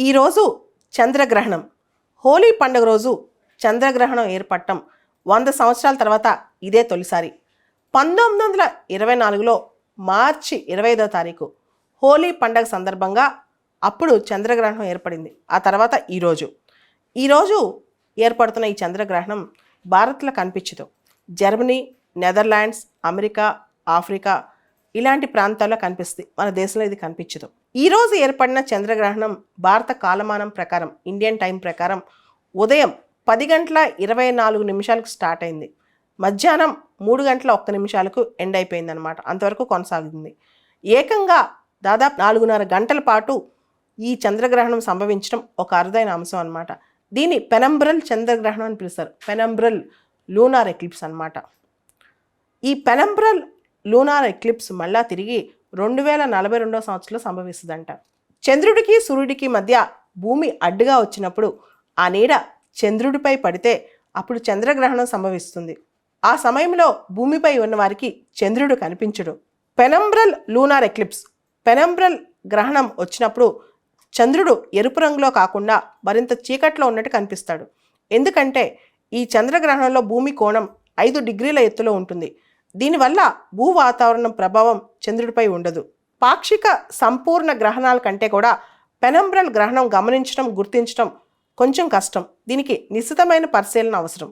ఈరోజు చంద్రగ్రహణం. హోలీ పండుగ రోజు చంద్రగ్రహణం ఏర్పడటం 100 సంవత్సరాల తర్వాత ఇదే తొలిసారి. 1924లో మార్చి 25వ తారీఖు హోలీ పండుగ సందర్భంగా అప్పుడు చంద్రగ్రహణం ఏర్పడింది. ఆ తర్వాత ఈరోజు ఏర్పడుతున్న ఈ చంద్రగ్రహణం భారత్లో కనిపించదు. జర్మనీ, నెదర్లాండ్స్, అమెరికా, ఆఫ్రికా ఇలాంటి ప్రాంతాల్లో కనిపిస్తుంది. మన దేశంలో ఇది కనిపించదు. ఈరోజు ఏర్పడిన చంద్రగ్రహణం భారత కాలమానం ప్రకారం, ఇండియన్ టైం ప్రకారం ఉదయం 10:24 స్టార్ట్ అయింది. మధ్యాహ్నం 3:01 ఎండ్ అయిపోయిందనమాట. అంతవరకు కొనసాగుతుంది. ఏకంగా దాదాపు 4:30 గంటల పాటు ఈ చంద్రగ్రహణం సంభవించడం ఒక అరుదైన అంశం అనమాట. దీన్ని పెనంబ్రల్ చంద్రగ్రహణం అని పిలుస్తారు. పెనంబ్రల్ లూనార్ ఎక్లిప్స్ అనమాట. ఈ పెనంబ్రల్ లూనార్ ఎక్లిప్స్ మళ్ళా తిరిగి 2042వ సంవత్సరంలో సంభవిస్తుందంట. చంద్రుడికి సూర్యుడికి మధ్య భూమి అడ్డుగా వచ్చినప్పుడు ఆ నీడ చంద్రుడిపై పడితే అప్పుడు చంద్రగ్రహణం సంభవిస్తుంది. ఆ సమయంలో భూమిపై ఉన్న వారికి చంద్రుడు కనిపించడు. పెనంబ్రల్ లూనార్ ఎక్లిప్స్, పెనంబ్రల్ గ్రహణం వచ్చినప్పుడు చంద్రుడు ఎరుపు రంగులో కాకుండా మరింత చీకట్లో ఉన్నట్టు కనిపిస్తాడు. ఎందుకంటే ఈ చంద్రగ్రహణంలో భూమి కోణం 5 డిగ్రీల ఎత్తులో ఉంటుంది. దీనివల్ల భూ వాతావరణం ప్రభావం చంద్రుడిపై ఉండదు. పాక్షిక సంపూర్ణ గ్రహణాల కంటే కూడా పెనంబ్రల్ గ్రహణం గమనించడం, గుర్తించడం కొంచెం కష్టం. దీనికి నిశితమైన పరిశీలన అవసరం.